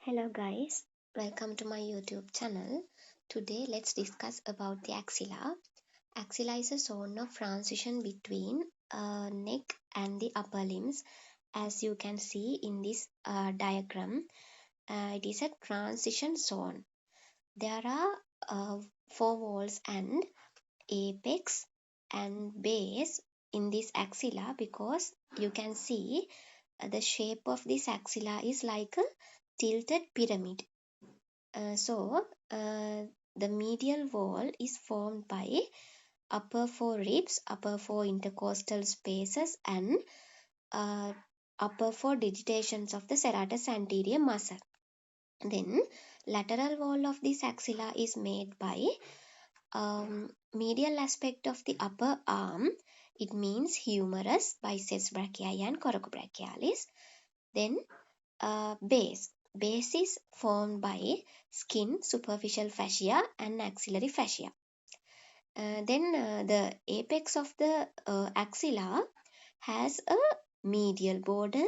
Hello guys, welcome to my YouTube channel. Today let's discuss about the axilla. Axilla is a zone of transition between neck and the upper limbs. As you can see in this diagram, it is a transition zone. There are four walls and apex and base in this axilla because you can see the shape of this axilla is like a tilted pyramid. The medial wall is formed by upper four ribs, upper four intercostal spaces, and uh, upper four digitations of the serratus anterior muscle. Then, lateral wall of this axilla is made by medial aspect of the upper arm. It means humerus, biceps brachii, and coracobrachialis. Then, base. Base is formed by skin, superficial fascia, and axillary fascia. Then the apex of the axilla has a medial border,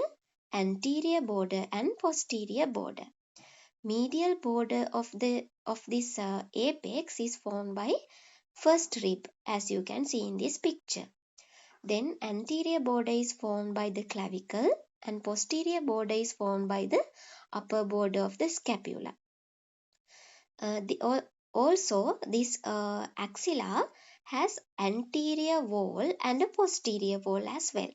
anterior border, and posterior border. Medial border of this apex is formed by first rib, as you can see in this picture. Then anterior border is formed by the clavicle, and posterior border is formed by the upper border of the scapula. Also, this axilla has anterior wall and a posterior wall as well.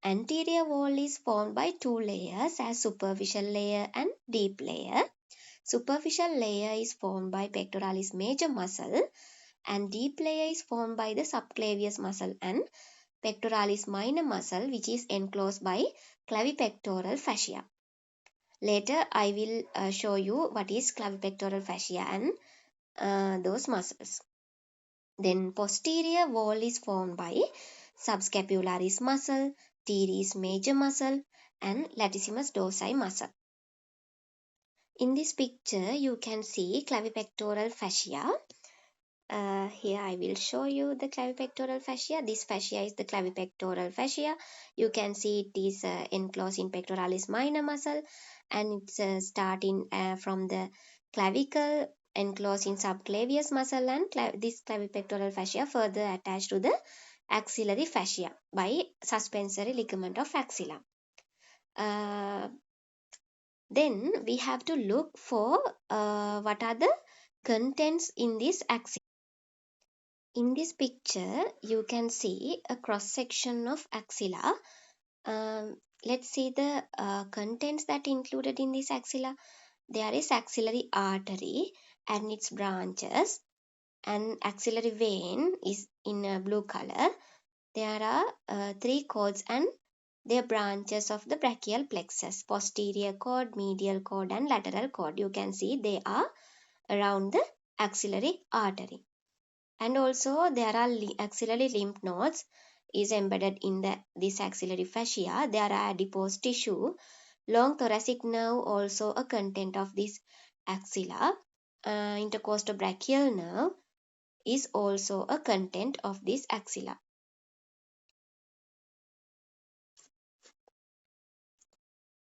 Anterior wall is formed by two layers as superficial layer and deep layer. Superficial layer is formed by pectoralis major muscle and deep layer is formed by the subclavius muscle and pectoralis minor muscle, which is enclosed by clavipectoral fascia. Later, I will show you what is clavipectoral fascia and those muscles. Then posterior wall is formed by subscapularis muscle, teres major muscle, and latissimus dorsi muscle. In this picture, you can see clavipectoral fascia. Here I will show you the clavipectoral fascia. This fascia is the clavipectoral fascia. You can see it is enclosed in pectoralis minor muscle and it's starting from the clavicle enclosed in subclavius muscle and this clavipectoral fascia further attached to the axillary fascia by suspensory ligament of axilla. Then we have to look for what are the contents in this axilla. In this picture, you can see a cross section of axilla. Let's see the contents that included in this axilla. There is axillary artery and its branches, and axillary vein is in a blue color. There are three cords and their branches of the brachial plexus, posterior cord, medial cord, and lateral cord. You can see they are around the axillary artery. And also there are axillary lymph nodes is embedded in this axillary fascia. There are adipose tissue, long thoracic nerve also a content of this axilla. Intercostal brachial nerve is also a content of this axilla.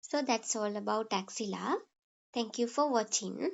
So that's all about axilla. Thank you for watching.